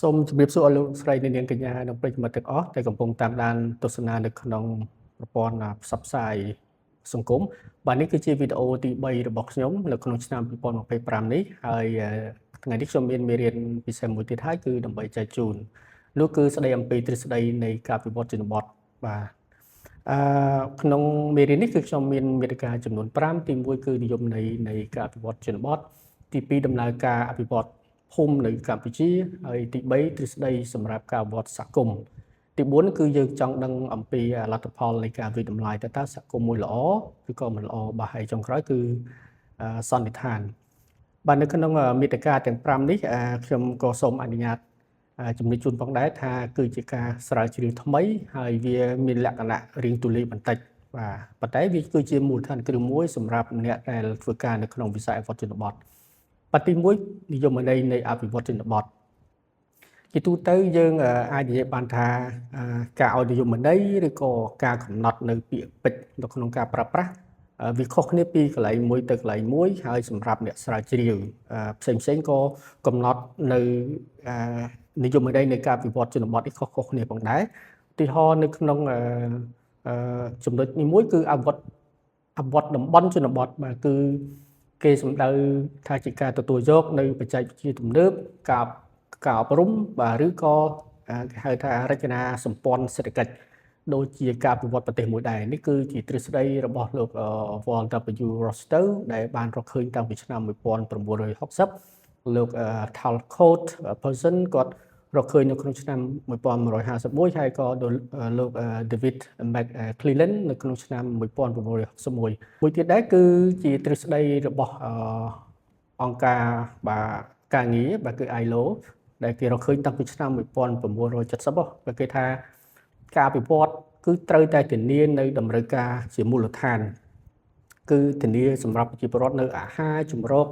សូមជម្រាបសួរអស់លោកស្រីអ្នកនាងកញ្ញានិងប្រិយមិត្តទាំងអស់ដែលកំពុងតាមដានទស្សនានៅក្នុងប្រព័ន្ធផ្សព្វផ្សាយសង្គមបាទនេះគឺជាវីដេអូទី3របស់ខ្ញុំនៅក្នុងឆ្នាំ2025នេះហើយថ្ងៃនេះខ្ញុំមានមេរៀនពិសេសមួយទៀតហើយគឺដើម្បីចែកជូននោះគឺស្ដីអំពីទ្រឹស្ដីនៃការវិវត្តជនបទបាទក្នុងមេរៀននេះគឺខ្ញុំមានមាតិកាចំនួន5ទី1គឺនិយមន័យនៃការវិវត្តជនបទទី2ដំណើរការអភិវឌ្ឍភូមិនៅកម្ពុជាហើយទី3ទ្រឹស្ដីសម្រាប់ការវិវត្តសហគមន៍ទី4គឺយើងចង់ដឹងអំពីលទ្ធផលនៃការវិតម្លៃតើសហគមន៍មួយល្អឬក៏មិនល្អបាទហើយចុងក្រោយគឺសន្និដ្ឋានបាទនៅក្នុងមាតិកាទាំង5នេះខ្ញុំក៏សូមអនុញ្ញាតជំរាបជូនផងដែរថាគឺជាការស្រាវជ្រាវថ្មីហើយវាមានលក្ខណៈរៀងទូលាយបន្តិចបាទប៉ុន្តែវាគឺជាមូលដ្ឋានគ្រឹះមួយសម្រាប់អ្នកដែលធ្វើការនៅក្នុងវិស័យអភិវឌ្ឍជនបទបាទទី1និយមន័យនៃអភិវឌ្ឍជនបទជាទូទៅយើងអាចនិយាយបានថាការឲ្យនិយមន័យឬក៏ការកំណត់នៅពាក្យពេចន៍នៅក្នុងការប្រើប្រាស់វាខុសគ្នាពីកន្លែងមួយទៅកន្លែងមួយហើយសម្រាប់អ្នកស្រាវជ្រាវផ្សេងក៏កំណត់នៅនិយមន័យនៃការវិវត្តជនបទនេះខុសគ្នាផងដែរឧទាហរណ៍នៅក្នុងចំណុចនេះមួយគឺអភិវឌ្ឍតំបន់ជនបទបាទគឺគេសំដៅថាជាការទទួលយកនៅបច្ចេកវិទ្យាទំនើបការអប់រំបាទឬក៏គេហៅថារចនាសម្ព័ន្ធសេដ្ឋកិច្ចដូចជាការពិវត្តប្រទេសមួយដែរនេះគឺជាទ្រឹស្ដីរបស់លោក Walter W. Rostow ដែលបានរកឃើញតាំងពីឆ្នាំ1960លោក Talcott Person គាត់រកឃើញនៅក្នុងឆ្នាំ1951ហើយក៏លោក David McClellan នៅក្នុងឆ្នាំ1961មួយទៀតដែរគឺជាទ្រឹស្ដីរបស់អង្គការការងារបាទគឺ ILO ដែលគេរកឃើញតាំងពីឆ្នាំ1970បាទគេថាការអភិវឌ្ឍគឺត្រូវតែធានានៅតម្រូវការជាមូលដ្ឋានគឺធានាសម្រាប់ប្រជាពលរដ្ឋនៅអាហារជំរក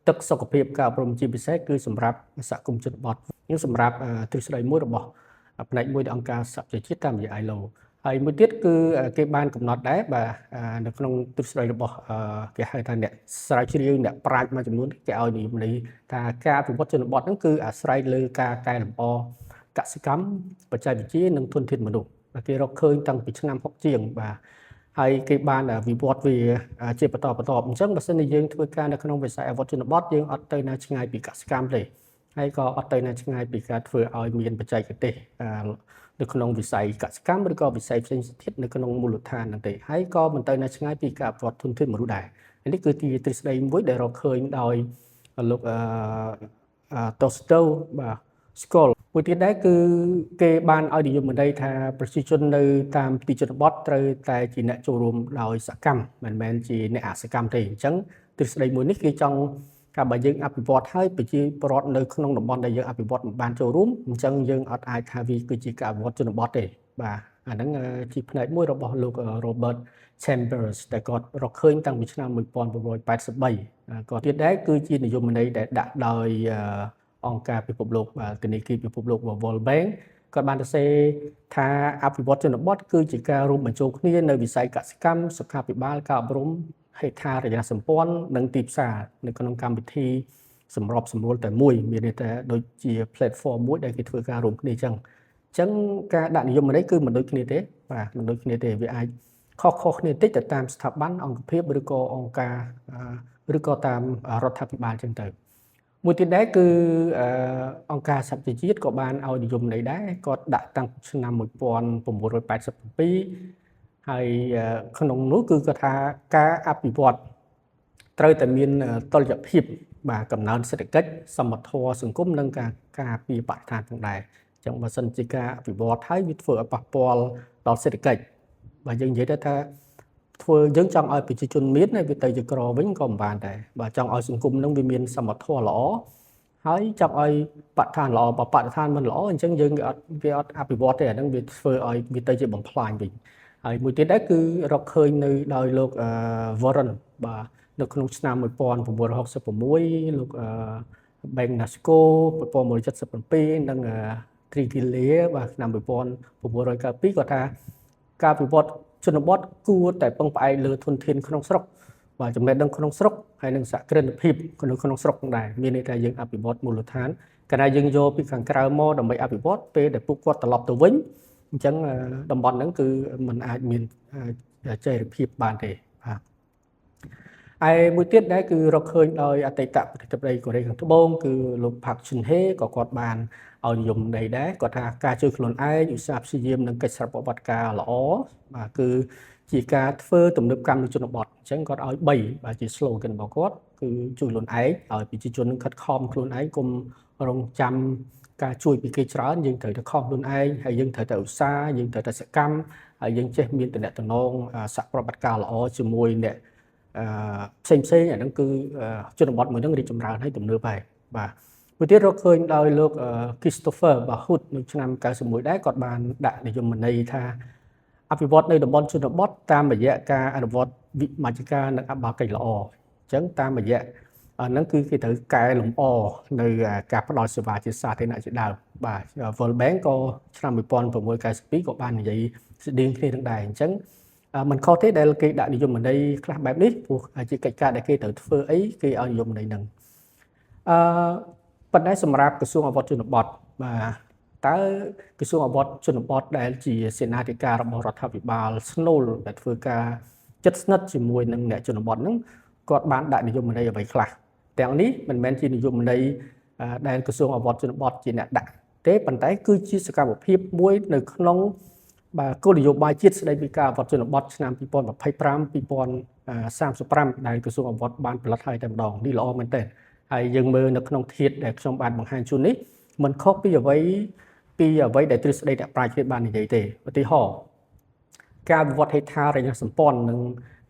ទឹកសុខភាពការអប់រំជាពិសេសគឺសម្រាប់សហគមន៍ជនបទនេះសម្រាប់ទ្រឹស្ដីមួយរបស់ផ្នែកមួយនៃអង្គការសហប្រជាជាតិតាមរយៈ ILO ហើយមួយទៀតគឺគេបានកំណត់ដែរបាទនៅក្នុងទ្រឹស្ដីរបស់គេហៅថាអ្នកស្រាវជ្រាវអ្នកប្រាជ្ញមួយចំនួនគេឲ្យនិយមន័យថាការអភិវឌ្ឍជនបទហ្នឹងគឺអាស្រ័យលើការកែលម្អកសិកម្មបច្ចេកវិទ្យានិងធនធានមនុស្សគេរកឃើញតាំងពីឆ្នាំ60ជាងបាទហើយគេបានវិវត្តវាជាបន្តអញ្ចឹងបើសិនជាយើងធ្វើការនៅក្នុងវិស័យអភិវឌ្ឍជនបទយើងអត់ទៅណាឆ្ងាយពីកសិកម្មទេហើយក៏អត់ទៅណាឆ្ងាយពីការធ្វើឲ្យមានបច្ចេកទេសនៅក្នុងវិស័យកសិកម្មឬក៏វិស័យផ្សេងទៀតនៅក្នុងមូលដ្ឋានហ្នឹងទេហើយក៏មិនទៅណាឆ្ងាយពីការអភិវឌ្ឍធនធានមនុស្សដែរនេះគឺជាទ្រឹស្ដីមួយដែលរកឃើញដោយលោកTostow បាទស្គាល់មួយទៀតដែរគឺគេបានឲ្យនិយមន័យថាប្រជាជននៅតាមទីជនបទត្រូវតែជាអ្នកចូលរួមដោយសកម្មមិនមែនជាអ្នកអសកម្មទេអញ្ចឹងទ្រឹស្ដីមួយនេះគេចង់ថាបើយើងអភិវឌ្ឍហើយប្រជាពលរដ្ឋនៅក្នុងតំបន់ដែលយើងអភិវឌ្ឍមិនបានចូលរួមអញ្ចឹងយើងអត់អាចថាវាគឺជាការអភិវឌ្ឍជនបទទេបាទអាហ្នឹងជាផ្នែកមួយរបស់លោក Robert Chambers ដែលគាត់រកឃើញតាំងពីឆ្នាំ1983ក៏ទៀតដែរគឺជានិយមន័យដែលដាក់ដោយអង្គការពិភពលោកធនាគារពិភពលោក World Bank គាត់បានសរសេរថាអភិវឌ្ឍជនបទគឺជាការរួមបញ្ចូលគ្នានៅវិស័យកសិកម្មសុខាភិបាលការអប់រំហេដ្ឋារចនាសម្ព័ន្ធនិងទីផ្សារនៅក្នុងកម្មវិធីសម្របសម្រួលតែមួយមានន័យថាដូចជា platform មួយដែលគេធ្វើការរួមគ្នាអញ្ចឹងការដាក់និយមន័យគឺមិនដូចគ្នាទេបាទមិនដូចគ្នាទេវាអាចខុសគ្នាតិចទៅតាមស្ថាប័នអង្គភាពឬក៏អង្គការឬក៏តាមរដ្ឋាភិបាលអញ្ចឹងទៅមួយទៀតដែរគឺអង្គការសហប្រជាជាតិក៏បានឲ្យនិយមន័យដែរគាត់ដាក់តាំងពីឆ្នាំ1987ហើយក្នុងនោះគឺគាត់ថាការអភិវឌ្ឍត្រូវតែមានតុល្យភាពបាទកំណើនសេដ្ឋកិច្ចសមត្ថភាពសង្គមនិងការពារបរិស្ថានផងដែរអញ្ចឹងបើសិនជាការអភិវឌ្ឍហើយវាធ្វើឲ្យប៉ះពាល់ដល់សេដ្ឋកិច្ចបើយើងនិយាយថាធ្វើយើងចង់ឲ្យប្រជាជនមានហើយវាទៅជាក្រវិញក៏មិនបានដែរបើចង់ឲ្យសង្គមនឹងវាមានសមត្ថភាពល្អហើយចង់ឲ្យបរិស្ថានល្អបើបរិស្ថានមិនល្អអញ្ចឹងយើងវាអត់អភិវឌ្ឍទេអាហ្នឹងវាធ្វើឲ្យវាទៅជាបំផ្លាញវិញហើយមួយទៀតដែរគឺរកឃើញនៅដោយលោក Warren បាទនៅក្នុងឆ្នាំ1966លោក Benasco 1977និង Triglia បាទឆ្នាំ1992គាត់ថាការវិវត្តជនបទគួរតែពឹងផ្អែកលើធនធានក្នុងស្រុក បាទចំណេះដឹងក្នុងស្រុកហើយនឹងសហគ្រិនភាពក្នុងស្រុកផងដែរមានន័យថាយើងអភិវឌ្ឍមូលដ្ឋានកាលណាយើងយកពីខាងក្រៅមកដើម្បីអភិវឌ្ឍពេលដែលពួកគាត់ត្រឡប់ទៅវិញអញ្ចឹងតំបន់ហ្នឹងគឺมันអាចមានចីរភាពបានទេបាទហើយមួយទៀតដែរគឺរកឃើញដោយអតីតប្រធានាធិបតីកូរ៉េខាងត្បូងគឺលោក Park Geun-hye ក៏គាត់បានឲ្យនិយមន័យដែរគាត់ថាការជួយខ្លួនឯងឧស្សាហ៍ព្យាយាមនឹងកិច្ចសហប្រតិបត្តិការល្អបាទគឺជាការធ្វើទំនើបកម្មនៅជនបទអញ្ចឹងគាត់ឲ្យ3បាទជា slogan របស់គាត់គឺជួយខ្លួនឯងឲ្យប្រជាជននឹងខិតខំខ្លួនឯងកុំរងចាំការជួយពីគេច្រើនយើងត្រូវតែខំខ្លួនឯងហើយយើងត្រូវតែឧស្សាហ៍យើងត្រូវតែសកម្មហើយយើងចេះមានតំណែងសហប្រតិបត្តិការល្អជាមួយអ្នកផ្សេងអាហ្នឹងគឺជនបទមួយហ្នឹងរីកចម្រើនហើយទំនើបហើយបាទមួយទៀតរកឃើញដោយលោក Christopher Bahut នៅឆ្នាំ91ដែរគាត់បានដាក់និយមន័យថាអភិវឌ្ឍនៅតំបន់ជនបទតាមរយៈការអនុវត្តវិមជ្ឈការនិងអបាលកិច្ចល្អអញ្ចឹងតាមរយៈហ្នឹងគឺគេត្រូវកែលម្អនៅការផ្ដល់សេវាជាសាធារណៈជាដើមបាទ World Bank ក៏ឆ្នាំ1992ក៏បាននិយាយស្តីងគ្នានឹងដែរអញ្ចឹងមិនខុសទេដែលគេដាក់និយមន័យខ្លះបែបនេះព្រោះជាកិច្ចការដែលគេត្រូវធ្វើអីគេឲ្យនិយមន័យហ្នឹងប៉ុន្តែសម្រាប់ក្រសួងអវត្តជនបទបាទតើក្រសួងអវត្តជនបទដែលជាសេនាធិការរបស់រដ្ឋាភិបាលស្នូលដែលធ្វើការជិតស្និទ្ធជាមួយនឹងអ្នកជនបទហ្នឹងគាត់បានដាក់និយមន័យអ្វីខ្លះទាំងនេះមិនមែនជានិយមន័យដែលក្រសួងអវត្តជនបទជាអ្នកដាក់ទេប៉ុន្តែគឺជាសកម្មភាពមួយនៅក្នុងបាទគោលនយោបាយជាតិស្តីពីការអវត្តជនបទឆ្នាំ2025-2035ដែលក្រសួងអវត្តបានផលិតឲ្យតែម្ដងនេះល្អមែនទែនហើយយើងមើលនៅក្នុងធាតុដែលខ្ញុំបានបង្ហាញជូននេះมันខុសពីអ្វីដែលទ្រឹស្ដីអ្នកប្រាជ្ញបាននិយាយទេឧទាហរណ៍ការវិវត្តហេដ្ឋារចនាសម្ព័ន្ធនិង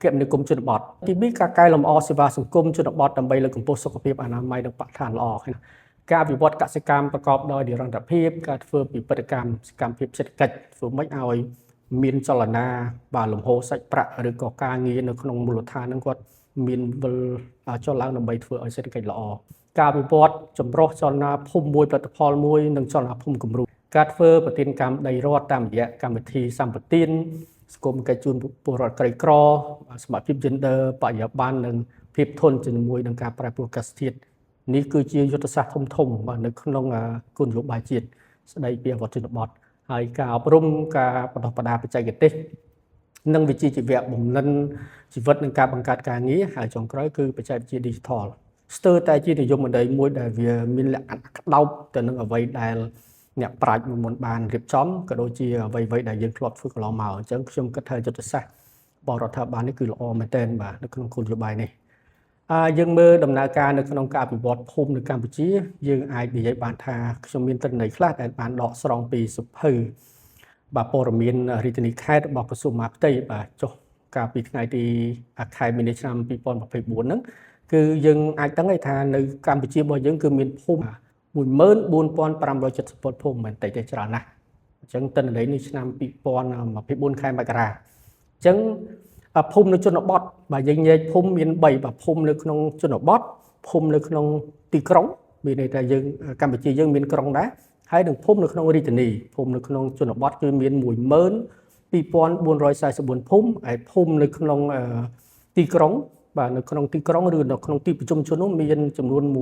គមនាគមន៍ជនបទទី2ការកែលម្អសេវាសង្គមជនបទដើម្បីលើកកម្ពស់សុខភាពអនាម័យនិងបរិស្ថានល្អការវិវត្តកសិកម្មប្រកបដោយនិរន្តរភាពការធ្វើពិពិធកម្មសកម្មភាពសេដ្ឋកិច្ចធ្វើម៉េចឲ្យមានចលនាបាទលំហូរសាច់ប្រាក់ឬក៏ការងារនៅក្នុងមូលដ្ឋានហ្នឹងគាត់មានវិលចុះឡើងដើម្បីធ្វើឲ្យសេដ្ឋកិច្ចល្អការវិវត្តចម្រុះចលនាភូមិមួយផលិតផលមួយនិងចលនាភូមិគំរូការធ្វើប្រតិកម្មដីរដ្ឋតាមរយៈកម្មវិធីសម្បទានសង្គមកិច្ចជូនពលរដ្ឋក្រីក្រសមត្ថភាព gender បរិយាបន្ននិងភាពធន់ជាមួយនឹងការប្រែប្រួលអាកាសធាតុនេះគឺជាយុទ្ធសាស្ត្រធំបាទនៅក្នុងគោលនយោបាយជាតិស្ដីពីអវត្តជនបទហើយការអប់រំការបណ្ដុះបណ្ដាលបច្ចេកទេសនិងវិជ្ជាជីវៈបំណិនជីវិតនិងការបង្កើតការងារហើយចុងក្រោយគឺបច្ចេកវិទ្យា digital ស្ទើរតែជានិយមន័យមួយដែលវាមានលក្ខណៈក្តោបទៅនឹងអ្វីដែលអ្នកប្រាជ្ញមុនបានរៀបចំក៏ដូចជាអ្វីដែលយើងធ្លាប់ធ្វើកន្លងមកអញ្ចឹងខ្ញុំគិតថាយុទ្ធសាស្ត្ររបស់រដ្ឋាភិបាលនេះគឺល្អមែនទែនបាទនៅក្នុងគោលនយោបាយនេះយើងមើលដំណើរការនៅក្នុងការអភិវឌ្ឍភូមិនៅកម្ពុជាយើងអាចនិយាយបានថាខ្ញុំមានទិន្នន័យខ្លះដែលបានដកស្រង់ពីសភៅបាទព័ត៌មានរាជធានីខេត្តរបស់ក្រសួងមហាផ្ទៃបាទចុះកាលពីថ្ងៃទីខែមីនាឆ្នាំ2024ហ្នឹងគឺយើងអាចដឹងថានៅកម្ពុជារបស់យើងគឺមានភូមិ14570ភូមិមិនតិចទេច្រើនណាស់អញ្ចឹងទិន្នន័យនេះឆ្នាំ2024ខែមករាអញ្ចឹងភូមិនៅជនបទបាទយើងនិយាយភូមិមាន3បាទភូមិនៅក្នុងជនបទភូមិនៅក្នុងទីក្រុងមានន័យថាយើងកម្ពុជាយើងមានក្រុងដែរហើយនឹងភូមិនៅក្នុងរាជធានីភូមិនៅក្នុងជនបទគឺមាន12444ភូមិហើយភូមិនៅក្នុងទីក្រុងបាទនៅក្នុងទីក្រុងឬនៅក្នុងទីប្រជុំជននោះមានចំនួន1775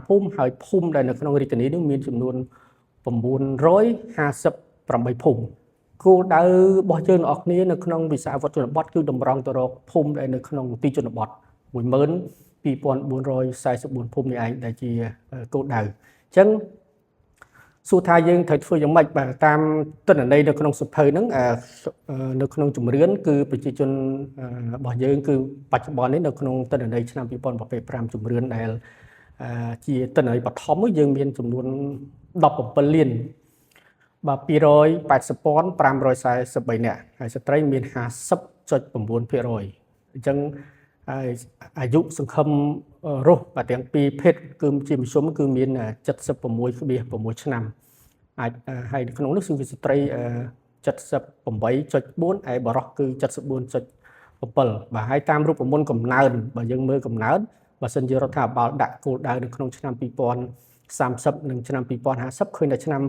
ភូមិហើយភូមិដែលនៅក្នុងរាជធានីនោះមានចំនួន958ភូមិគោលដៅរបស់យើងអ្នកគ្នានៅក្នុងវិស័យអវត្តជនបទគឺតម្រង់ទៅរកភូមិដែលនៅក្នុងទីជនបទ12444ភូមិនេះឯងដែលជាគោលដៅអញ្ចឹងសួរថាយើងត្រូវធ្វើយ៉ាងម៉េចបាទតាមទិន្នន័យនៅក្នុងសភៅហ្នឹងនៅក្នុងជំរឿនគឺប្រជាជនរបស់យើងគឺបច្ចុប្បន្ននេះនៅក្នុងទិន្នន័យឆ្នាំ2025ជំរឿនដែលជាទិន្នន័យបឋមយើងមានចំនួន17លានបាទ280,543នាក់ហើយស្ត្រីមាន 50.9% អញ្ចឹងអាយុសង្ឃឹមរស់បាទទាំងពីរភេទគឺជាមធ្យមគឺមាន 76.6 ឆ្នាំអាចហើយក្នុងនោះគឺស្ត្រី 78.4 ឯបុរសគឺ 74.7 បាទហើយតាមរូបមន្តកំណើនបើយើងមើលកំណើនបើសិនជារដ្ឋាភិបាលដាក់គោលដៅនៅក្នុងឆ្នាំ2030និងឆ្នាំ2050ឃើញថាឆ្នាំ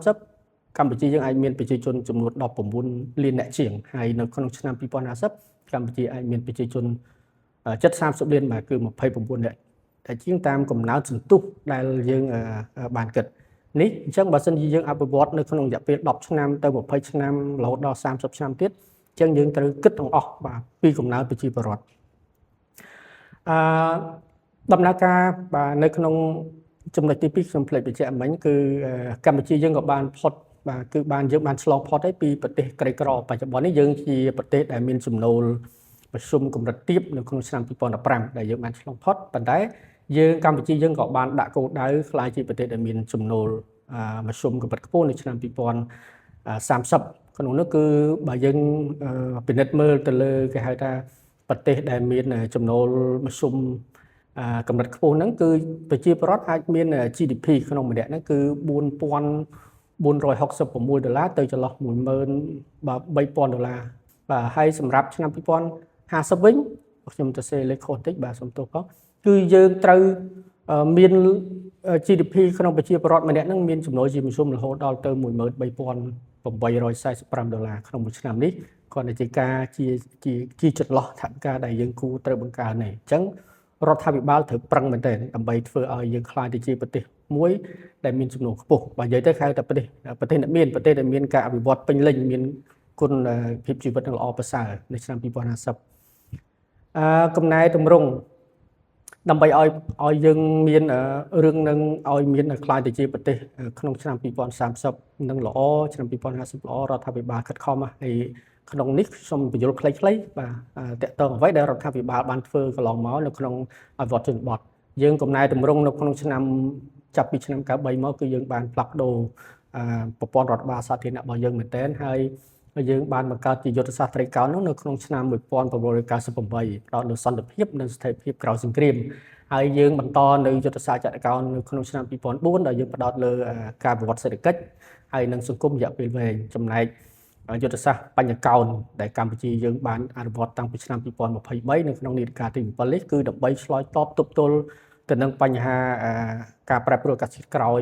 2030 កម្ពុជាយើងអាចមានប្រជាជនចំនួន19លានអ្នកជាងហើយនៅក្នុងឆ្នាំ2050កម្ពុជាអាចមានប្រជាជនជិត30លានបាទគឺ29នាក់តែជាងតាមកំណើតសន្ទុះដែលយើងបានគិតនេះអញ្ចឹងបើសិនជាយើងអភិវឌ្ឍនៅក្នុងរយៈពេល10ឆ្នាំទៅ20ឆ្នាំរហូតដល់30ឆ្នាំទៀតអញ្ចឹងយើងត្រូវគិតទាំងអស់បាទពីកំណើតប្រជាពលរដ្ឋដំណើរការបាទនៅក្នុងចំណុចទី2ខ្ញុំផ្លេចបញ្ជាក់មិញគឺកម្ពុជាយើងក៏បានផុតបាទគឺយើងបានឆ្លងផុតហើយពីប្រទេសក្រីក្របច្ចុប្បន្ននេះយើងជាប្រទេសដែលមានចំណូលមធ្យមកម្រិតទាបនៅក្នុងឆ្នាំ2015ដែលយើងបានឆ្លងផុតប៉ុន្តែយើងកម្ពុជាយើងក៏បានដាក់គោលដៅក្លាយជាប្រទេសដែលមានចំណូលមធ្យមកម្រិតខ្ពស់នៅឆ្នាំ2030ក្នុងនោះគឺបើយើងពិនិត្យមើលទៅលើគេហៅថាប្រទេសដែលមានចំណូលមធ្យមកម្រិតខ្ពស់ហ្នឹងគឺប្រជាពលរដ្ឋអាចមាន GDP ក្នុងម្នាក់ហ្នឹងគឺ$4,466ទៅចន្លោះ$10,000 បាទ$3,000បាទហើយសម្រាប់ឆ្នាំ2050វិញខ្ញុំទៅសេលេខខុសតិចបាទសុំទោសផងគឺយើងត្រូវមាន GDP ក្នុងប្រជាពលរដ្ឋម្នាក់ហ្នឹងមានចំណូលជាមធ្យមរហូតដល់ទៅ$13,845ក្នុងមួយឆ្នាំនេះគ្រាន់តែជាការជាចន្លោះថវិកាដែលយើងគួរត្រូវបង្កើននេះអញ្ចឹងរដ្ឋាភិបាលត្រូវប្រឹងមែនទែនដើម្បីធ្វើឲ្យយើងក្លាយទៅជាប្រទេសមួយដែលមានចំណូលខ្ពស់បើនិយាយទៅហៅថាប្រទេសដែលមានការអភិវឌ្ឍពេញលេញមានគុណភាពជីវិតល្អប្រសើរនៅឆ្នាំ2050កំណែតម្រង់ដើម្បីឲ្យយើងមានរឿងនឹងឲ្យមានក្លាយទៅជាប្រទេសក្នុងឆ្នាំ2030នឹងល្អឆ្នាំ2050ល្អរដ្ឋាភិបាលខិតខំហើយក្នុងនេះខ្ញុំបញ្យល់ខ្លីៗបាទតកតងអ្វីដែលរដ្ឋាភិបាលបានធ្វើកន្លងមកនៅក្នុងអភិវឌ្ឍជនបទយើងកំណែតម្រង់នៅក្នុងឆ្នាំចាប់ពីឆ្នាំ93មកគឺយើងបានផ្លាស់ប្ដូរប្រព័ន្ធរដ្ឋបាលសាធារណៈរបស់យើងមែនទែនហើយយើងបានបង្កើតជាយុទ្ធសាស្ត្រត្រីកោណនោះនៅក្នុងឆ្នាំ1998ផ្ដោតលើសន្តិភាពនិងស្ថិរភាពក្រោយសង្គ្រាមហើយយើងបន្តនៅយុទ្ធសាស្ត្រចក្រកោណនៅក្នុងឆ្នាំ2004ដែលយើងផ្ដោតលើការវិវត្តសេដ្ឋកិច្ចហើយនិងសង្គមរយៈពេលវែងចំណែកយុទ្ធសាស្ត្របញ្ញកោណដែលកម្ពុជាយើងបានអនុវត្តតាំងពីឆ្នាំ2023នៅក្នុងនីតិកាលទី7នេះគឺដើម្បីឆ្លើយតបទប់ទល់ទៅនឹងបញ្ហាការប្រែប្រួលអាកាសធាតុក្រោយ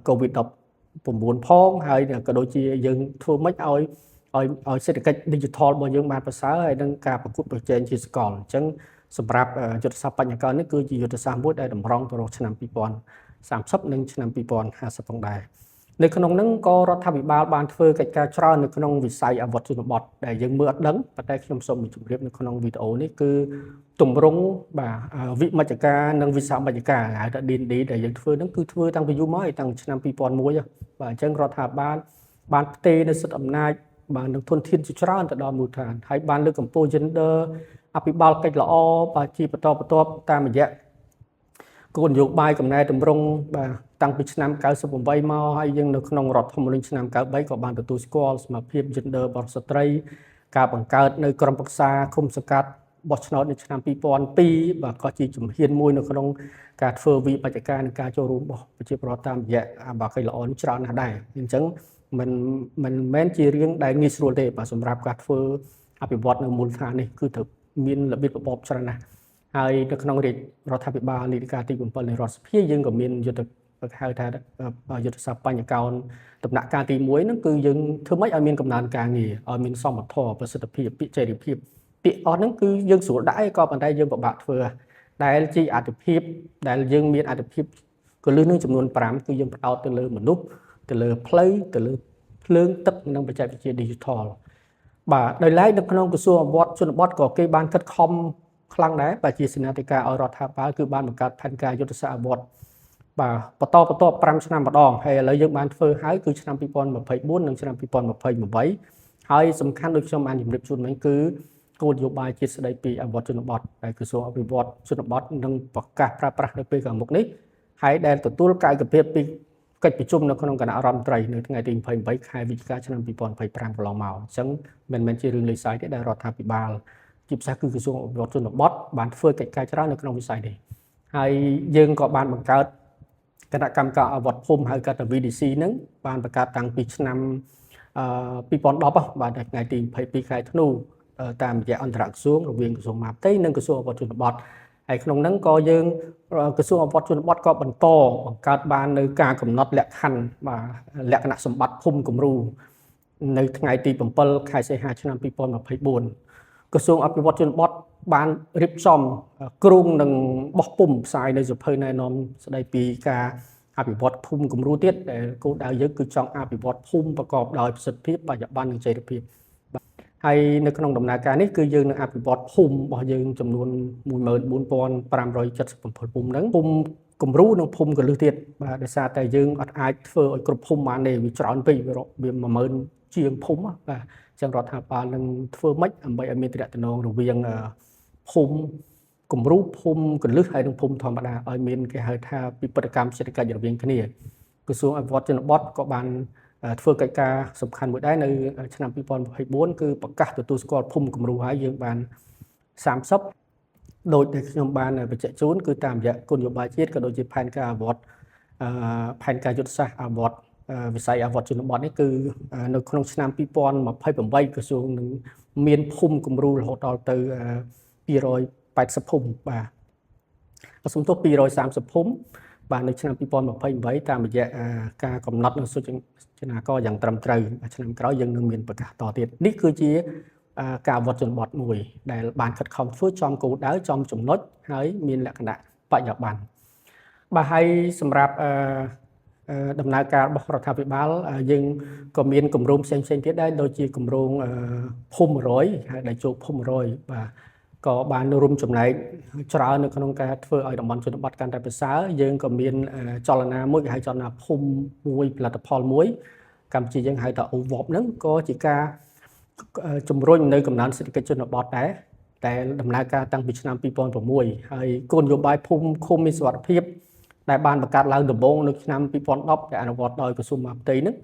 COVID-19 ផងហើយក៏ដូចជាយើងធ្វើម៉េចឲ្យសេដ្ឋកិច្ច digital របស់យើងបានប្រសើរហើយនឹងការប្រកួតប្រជែងជាសកលអញ្ចឹងសម្រាប់យុទ្ធសាស្ត្របញ្ញកោណនេះគឺជាយុទ្ធសាស្ត្រមួយដែលតម្រង់ទៅរកឆ្នាំ2030និងឆ្នាំ2050ផងដែរនៅក្នុងហ្នឹងក៏រដ្ឋាភិបាលបានធ្វើកិច្ចការច្រើននៅក្នុងវិស័យអភិវឌ្ឍជនបទដែលយើងមើលអត់ដឹងប៉ុន្តែខ្ញុំសូមជម្រាបនៅក្នុងវីដេអូនេះគឺទម្រង់បាទវិមជ្ឈការនិងវិសាមជ្ឈការហៅថា D&D ដែលយើងធ្វើហ្នឹងគឺធ្វើតាំងពីយូរមកហើយតាំងឆ្នាំ2001បាទអញ្ចឹងរដ្ឋាភិបាលបានផ្ទេរនៅសិទ្ធិអំណាចបាននឹងធនធានជាច្រើនទៅដល់មូលដ្ឋានហើយបានលើកកម្ពស់ gender អភិបាលកិច្ចល្អបាទជាបន្តបន្ទាប់តាមរយៈគោលនយោបាយកំណែតម្រង់បាទតាំងពីឆ្នាំ98មកហើយយើងនៅក្នុងរដ្ឋធម្មនុញ្ញឆ្នាំ93ក៏បានទទួលស្គាល់សមភាព gender របស់ស្ត្រីការបង្កើតនៅក្រុមប្រឹក្សាឃុំសង្កាត់បោះឆ្នោតនៅឆ្នាំ2002បាទក៏ជាជំហានមួយនៅក្នុងការធ្វើវិបត្តិការនិងការចូលរួមរបស់ប្រជាពលរដ្ឋតាមរយៈអភិបាលកិច្ចល្អនេះច្រើនណាស់ដែរអញ្ចឹងមិនមែនជារឿងដែលងាយស្រួលទេបាទសម្រាប់ការធ្វើអភិវឌ្ឍនៅមូលដ្ឋាននេះគឺត្រូវមានរបៀបរបបច្រើនណាស់ហើយនៅក្នុងរដ្ឋាភិបាលនីតិកាលទី7នៃរដ្ឋសភាយើងក៏មានយុទ្ធហៅថាយុទ្ធសាស្ត្របញ្ញកោណដំណាក់កាលទី1ហ្នឹងគឺយើងធ្វើម៉េចឲ្យមានកំណើនការងារឲ្យមានសមត្ថភាពប្រសិទ្ធភាពពាក្យចីរភាពពាក្យអស់ហ្នឹងគឺយើងស្រួលដាក់ឯងក៏ប៉ុន្តែយើងពិបាកធ្វើដែលជាអត្ថភាពដែលយើងមានអត្ថភាពគឺលើនឹងចំនួន5គឺយើងផ្ដោតទៅលើមនុស្សទៅលើផ្លូវទៅលើភ្លើងទឹកនិងបច្ចេកវិទ្យា digital បាទដោយឡែកនៅក្នុងក្រសួងអភិវឌ្ឍជនបទក៏គេបានខិតខំខ្លាំងដែរបាទជាសេនាធិការឲ្យរដ្ឋាភិបាលគឺបានបង្កើតផែនការយុទ្ធសាស្ត្រអភិវឌ្ឍបាទបន្ត5ឆ្នាំម្ដងហើយឥឡូវយើងបានធ្វើហើយគឺឆ្នាំ2024និងឆ្នាំ2028ហើយសំខាន់ដូចខ្ញុំបានជម្រាបជូនមិញគឺគោលនយោបាយជាតិស្ដីពីអភិវឌ្ឍជនបទដែលក្រសួងអភិវឌ្ឍជនបទនឹងប្រកាសប្រើប្រាស់នៅពេលខាងមុខនេះហើយដែលទទួលកាយវិភាគពីកិច្ចប្រជុំនៅក្នុងគណៈរដ្ឋមន្ត្រីនៅថ្ងៃទី28ខែវិច្ឆិកាឆ្នាំ2025កន្លងមកអញ្ចឹងមិនមែនជារឿងលេខសើចទេដែលរដ្ឋាភិបាលជាពិសេសគឺក្រសួងអភិវឌ្ឍជនបទបានធ្វើកិច្ចការច្រើននៅក្នុងវិស័យនេះហើយយើងក៏បានបង្កើតគណៈកម្មការអភិវឌ្ឍភូមិហៅកាត់ថា VDC ហ្នឹងបានបង្កើតតាំងពីឆ្នាំ2010បាទថ្ងៃទី22ខែធ្នូតាមរយៈអន្តរក្រសួងរវាងក្រសួងមហាផ្ទៃនិងក្រសួងអភិវឌ្ឍជនបទ ហើយក្នុងហ្នឹងក៏យើងក្រសួងអភិវឌ្ឍជនបទក៏បន្តបង្កើតបាននៅការកំណត់លក្ខខណ្ឌបាទលក្ខណៈសម្បត្តិភូមិគំរូនៅថ្ងៃទី7 ខែសីហាឆ្នាំ2024ក្រសួងអភិវឌ្ឍជនបទបានរៀបចំគ្រោងនឹងបោះពុម្ពផ្សាយនៅសៀវភៅណែនាំស្ដីពីការអភិវឌ្ឍភូមិគំរូទៀតដែលគោលដៅយើងគឺចង់អភិវឌ្ឍភូមិប្រកបដោយប្រសិទ្ធភាពបច្ចុប្បន្ននិងចីរភាពហើយនៅក្នុងដំណើរការនេះគឺយើងនឹងអភិវឌ្ឍភូមិរបស់យើងចំនួន14577ភូមិហ្នឹងភូមិគំរូនិងភូមិកលឹះទៀតបាទដោយសារតែយើងអត់អាចធ្វើឲ្យគ្រប់ភូមិបានទេវាច្រើនពេកវា10000ជាងភូមិបាទអញ្ចឹងរដ្ឋាភិបាលនឹងធ្វើម៉េចដើម្បីឲ្យមានទំនាក់ទំនងរវាងភូមិគំរូភូមិកលឹះហើយនិងភូមិធម្មតាឲ្យមានគេហៅថាពិពិធកម្មសេដ្ឋកិច្ចរវាងគ្នាក្រសួងអភិវឌ្ឍជនបទក៏បានធ្វើកិច្ចការសំខាន់មួយដែរនៅឆ្នាំ2024គឺប្រកាសទទួលស្គាល់ភូមិគំរូហើយយើងបាន30ដោយដែលខ្ញុំបានបញ្ជាក់ជូនគឺតាមរយៈគោលនយោបាយជាតិក៏ដូចជាផែនការអភិវឌ្ឍផែនការយុទ្ធសាស្ត្រអភិវឌ្ឍវិស័យអភិវឌ្ឍជនបទនេះគឺនៅក្នុងឆ្នាំ2028ក្រសួងនឹងមានភូមិគំរូរហូតដល់ទៅ280ភូមិបាទសំទោស230ភូមិបាទនៅឆ្នាំ2028តាមរយៈការកំណត់នៅសុចនាករយ៉ាងត្រឹមត្រូវឆ្នាំក្រោយយើងនឹងមានប្រកាសតទៀតនេះគឺជាការអភិវឌ្ឍជនបទមួយដែលបានខិតខំធ្វើចំគោលដៅចំចំណុចហើយមានលក្ខណៈបច្ចុប្បន្នបាទហើយសម្រាប់ដំណើរការរបស់រដ្ឋាភិបាលយើងក៏មានគម្រោងផ្សេងៗទៀតដែរដូចជាគម្រោងភូមិ100ហើយដែលជោគភូមិ100បាទក៏បានរួមចំណែកច្រើននៅក្នុងការធ្វើឲ្យតំបន់ជនបទកាន់តែប្រសើរយើងក៏មានចលនាមួយគេហៅចលនាភូមិមួយផលិតផលមួយកម្ពុជាយើងហៅថា OWOP ហ្នឹងក៏ជាការជំរុញនៅកំណើនសេដ្ឋកិច្ចជនបទដែរតែដំណើរការតាំងពីឆ្នាំ2006ហើយគោលនយោបាយភូមិឃុំមានសុវត្ថិភាពដែលបានបង្កើតឡើងដំបូងនៅឆ្នាំ2010ដែលអនុវត្តដោយក្រសួងមហាផ្ទៃហ្នឹង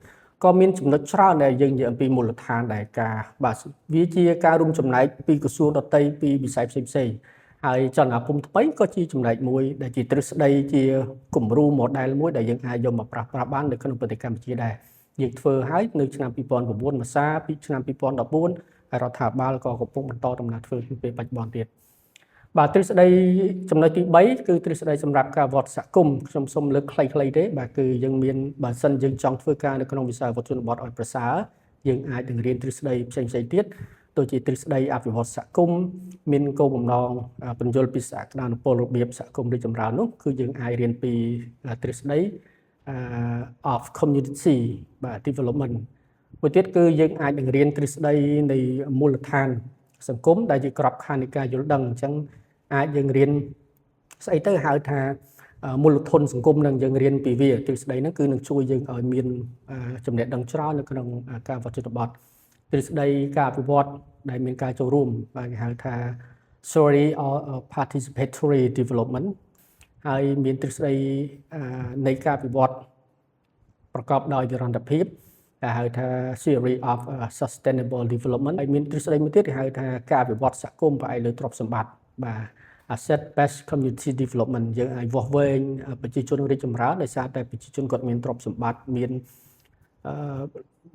ក៏មានចំណុចច្រើនដែលយើងនិយាយអំពីមូលដ្ឋានដែលការបាទវាជាការរួមចំណែកពីក្រសួងដទៃពីវិស័យផ្សេងៗហើយចលនាភូមិថ្មីក៏ជាចំណែកមួយដែលជាទ្រឹស្ដីជាគំរូ model មួយដែលយើងអាចយកមកប្រាស្រ័យបាននៅក្នុងប្រទេសកម្ពុជាដែរយើងធ្វើហើយនៅឆ្នាំ2009ភាសាពីឆ្នាំ2014ហើយរដ្ឋាភិបាលក៏កំពុងបន្តដំណើរធ្វើពីពេលបច្ចុប្បន្នទៀតបាទទ្រឹស្ដីចំណុចទី3គឺទ្រឹស្ដីសម្រាប់ការអភិវឌ្ឍសហគមន៍ខ្ញុំសូមលើកខ្លីៗទេបាទគឺយើងមានបើសិនយើងចង់ធ្វើការនៅក្នុងវិស័យអភិវឌ្ឍជនបទឲ្យប្រសើរយើងអាចនឹងរៀនទ្រឹស្ដីផ្សេងៗទៀតដូចជាទ្រឹស្ដីអភិវឌ្ឍសហគមន៍មានគោលបំណងបញ្យល់ពីសក្តានុពលរបៀបសហគមន៍រីកចម្រើននោះគឺយើងអាចរៀនពីទ្រឹស្ដី of community បាទ development មួយទៀតគឺយើងអាចនឹងរៀនទ្រឹស្ដីនៃមូលដ្ឋានសង្គមដែលជាក្របខ័ណ្ឌនៃការយល់ដឹងអញ្ចឹងអាចយើងរៀនស្អីទៅហៅថាមូលធនសង្គមនឹងយើងរៀនពីវាទ្រឹស្ដីហ្នឹងគឺនឹងជួយយើងឲ្យមានចំណេះដឹងច្រើននៅក្នុងការអភិវឌ្ឍជនបទទ្រឹស្ដីការអភិវឌ្ឍដែលមានការចូលរួមបាទគេហៅថា story or participatory development ហើយមានទ្រឹស្ដីនៃការអភិវឌ្ឍប្រកបដោយនិរន្តរភាពដែលហៅថា theory of sustainable development ហើយមានទ្រឹស្ដីមួយទៀតគេហៅថាការអភិវឌ្ឍសហគមន៍ផ្អែកលើទ្រព្យសម្បត្តិបាទ asset based community development យើងអាចវាស់វែងប្រជាជនរីកចម្រើនដោយសារតែប្រជាជនគាត់មានទ្រព្យសម្បត្តិមាន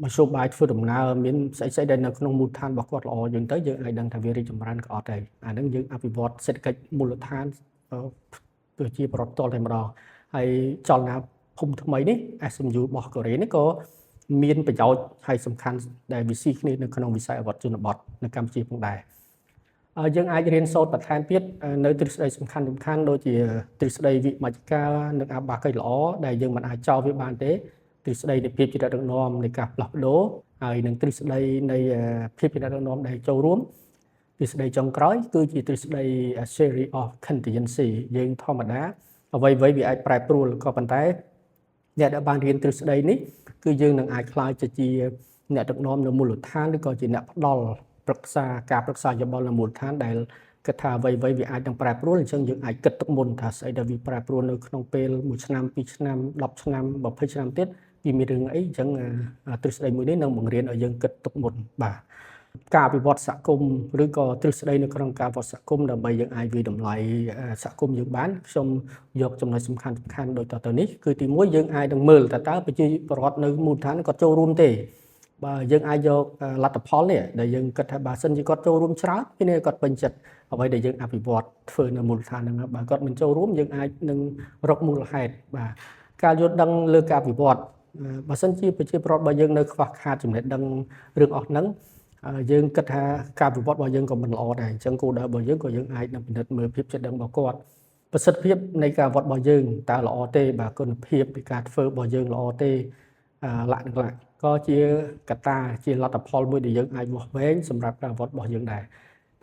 មធ្យោបាយធ្វើដំណើរមានស្អីៗដែលនៅក្នុងមូលដ្ឋានរបស់គាត់ល្អយើងទៅយើងអាចដឹងថាវារីកចម្រើនក៏អត់ដែរអាហ្នឹងយើងអភិវឌ្ឍសេដ្ឋកិច្ចមូលដ្ឋានប្រជាប្រដ្ឋតតែម្ដងហើយចលនាភូមិថ្មីនេះ SMU របស់កូរ៉េនេះក៏មានប្រយោជន៍ហើយសំខាន់ដែលវាស៊ីគ្នានៅក្នុងវិស័យអភិវឌ្ឍជនបទនៅកម្ពុជាផងដែរយើងអាចរៀនសូត្របន្ថែមទៀតនៅទ្រឹស្ដីសំខាន់ដូចជាទ្រឹស្ដីវិមជ្ឈការនិងអបាកិច្ចល្អដែលយើងមិនអាចចោលវាបានទេទ្រឹស្ដីនៃភាពជាអ្នកដឹកនាំនៃការផ្លាស់ប្ដូរហើយនឹងទ្រឹស្ដីនៃភាពជាអ្នកដឹកនាំដែលចូលរួមទ្រឹស្ដីចុងក្រោយគឺជាទ្រឹស្ដី theory of contingency យើងធម្មតាអ្វីៗវាអាចប្រែប្រួលក៏ប៉ុន្តែអ្នកដែលបានរៀនទ្រឹស្ដីនេះគឺយើងនឹងអាចខ្លាយទៅជាអ្នកដឹកនាំនៅមូលដ្ឋានឬក៏ជាអ្នកផ្ដល់ប្រឹក្សាការប្រឹក្សាយោបល់នៅមូលដ្ឋានដែលគិតថាអ្វីៗវាអាចនឹងប្រែប្រួលអញ្ចឹងយើងអាចគិតទុកមុនថាស្អីដែលវាប្រែប្រួលនៅក្នុងពេល1ឆ្នាំ2ឆ្នាំ10ឆ្នាំ20ឆ្នាំទៀតវាមានរឿងអីអញ្ចឹងទ្រឹស្ដីមួយនេះនឹងបង្រៀនឲ្យយើងគិតទុកមុនបាទការអភិវឌ្ឍសហគមន៍ឬក៏ទ្រឹស្ដីនៅក្នុងការអភិវឌ្ឍសហគមន៍ដើម្បីយើងអាចវិតម្លៃសហគមន៍យើងបានខ្ញុំយកចំណុចសំខាន់ដូចតទៅនេះគឺទី1យើងអាចនឹងមើលតើប្រជាពលរដ្ឋនៅមូលដ្ឋានគាត់ចូលរួមទេ បើយើងអាចយកលទ្ធផលនេះដែលយើងគិតថាបើសិនជាគាត់ចូលរួមច្រើនគ្នាគាត់ពេញចិត្តអ្វីដែលយើងអភិវឌ្ឍធ្វើនៅមូលដ្ឋានហ្នឹងបើគាត់មិនចូលរួមយើងអាចនឹងរកមូលហេតុបាទការយល់ដឹងលើការអភិវឌ្ឍបើសិនជាប្រជាពលរដ្ឋរបស់យើងនៅខ្វះខាតចំណេះដឹងរឿងអស់ហ្នឹងយើងគិតថាការអភិវឌ្ឍរបស់យើងក៏មិនល្អដែរអញ្ចឹងគោលដៅរបស់យើងក៏យើងអាចនឹងពិនិត្យមើលភាពចេះដឹងរបស់គាត់ប្រសិទ្ធភាពនៃការអភិវឌ្ឍរបស់យើងតើល្អទេបាទគុណភាពនៃការធ្វើរបស់យើងល្អទេលក្ខណៈក៏ជាកត្តាជាលទ្ធផលមួយដែលយើងអាចវាស់វែងសម្រាប់ការអភិវឌ្ឍរបស់យើងដែរ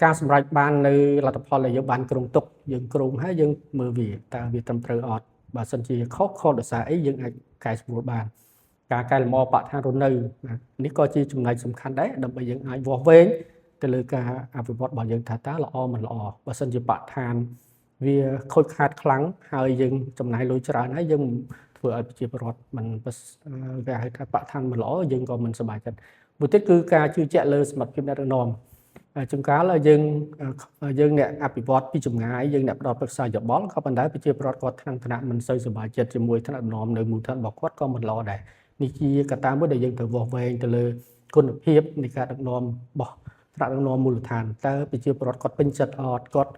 ការសម្រេចបាននៅលទ្ធផលដែលយើងបានគ្រោងទុកយើងគ្រោងហើយយើងមើលវាតើវាត្រឹមត្រូវអត់បើសិនជាខុសដោយសារអីយើងអាចកែសម្រួលបានការកែលម្អបរិស្ថានរស់នៅនេះក៏ជាចំណុចសំខាន់ដែរដើម្បីយើងអាចវាស់វែងទៅលើការអភិវឌ្ឍរបស់យើងថាតើល្អមិនល្អបើសិនជាបរិស្ថានវាខូចខាតខ្លាំងហើយយើងចំណាយលុយច្រើនហើយយើងធ្វើឲ្យប្រជាពលរដ្ឋมันគេហៅថាបរិស្ថានមិនល្អយើងក៏មិនសប្បាយចិត្តមួយទៀតគឺការជឿជាក់លើសមត្ថភាពអ្នកដឹកនាំជួនកាលយើងអ្នកអភិវឌ្ឍពីចម្ងាយយើងអ្នកផ្ដល់ប្រឹក្សាយោបល់ក៏ប៉ុន្តែប្រជាពលរដ្ឋគាត់ថ្នាក់មិនសូវសប្បាយចិត្តជាមួយថ្នាក់ដឹកនាំនៅមូលដ្ឋានរបស់គាត់ក៏មិនល្អដែរនេះជាកត្តាមួយដែលយើងត្រូវវាស់វែងទៅលើគុណភាពនៃការដឹកនាំរបស់ថ្នាក់ដឹកនាំមូលដ្ឋានតើប្រជាពលរដ្ឋគាត់ពេញចិត្តអត់គាត់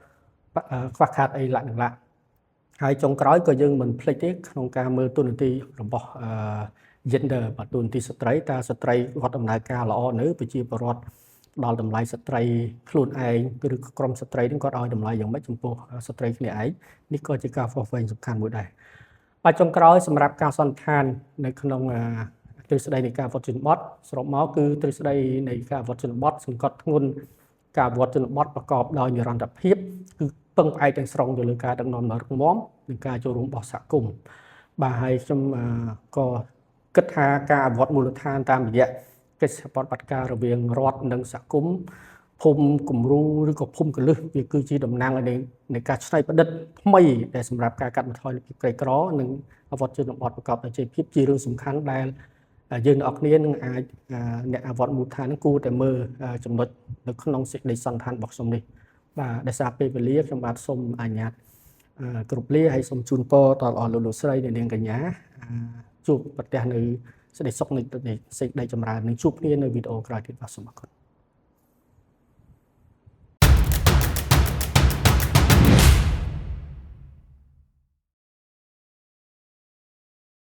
ខ្វះខាតអីលក្ខណៈហើយចុងក្រោយក៏យើងមិនភ្លេចទេក្នុងការមើលទូនាទីរបស់gender បាទទូនាទីស្ត្រីតើស្ត្រីគាត់ដំណើរការល្អនៅប្រជាពលរដ្ឋដល់តម្លៃស្ត្រីខ្លួនឯងឬក្រុមស្ត្រីនឹងគាត់ឲ្យតម្លៃយ៉ាងម៉េចចំពោះស្ត្រីគ្នាឯងនេះក៏ជាការវាស់វែងសំខាន់មួយដែរបាទចុងក្រោយសម្រាប់ការសន្និដ្ឋាននៅក្នុងទ្រឹស្ដីនៃការអភិវឌ្ឍជនបទសរុបមកគឺទ្រឹស្ដីនៃការអភិវឌ្ឍជនបទសង្កត់ធ្ងន់ការអភិវឌ្ឍជនបទប្រកបដោយនិរន្តរភាពគឺពឹងផ្អែកទាំងស្រុងទៅលើការដឹកនាំដ៏រឹងមាំនិងការចូលរួមរបស់សហគមន៍បាទហើយខ្ញុំក៏គិតថាការអភិវឌ្ឍមូលដ្ឋានតាមរយៈកិច្ចសហប្រតិបត្តិការរវាងរដ្ឋនិងសហគមន៍ភូមិគំរូឬក៏ភូមិកលឹះវាគឺជាតំណាងឲ្យនៃការច្នៃប្រឌិតថ្មីដែលសម្រាប់ការកាត់បន្ថយភាពក្រីក្រនិងអភិវឌ្ឍជនបទប្រកបដោយចីរភាពជារឿងសំខាន់ដែលយើងទាំងអស់គ្នានឹងអាចអ្នកអភិវឌ្ឍមូលដ្ឋាននឹងគួរតែមើលចំណុចនៅក្នុងសេចក្តីសន្និដ្ឋានរបស់ខ្ញុំនេះបាទដោយសារពេលវេលាខ្ញុំបាទសូមអនុញ្ញាតគ្រប់លាហើយសូមជូនពរដល់អស់លោកស្រីនិងនាងកញ្ញាជួបប្រទះនៅសេចក្តីសុខនៃសេចក្តីចម្រើននឹងជួបគ្នានៅវីដេអូក្រោយទៀតបាទសូមអរគុណ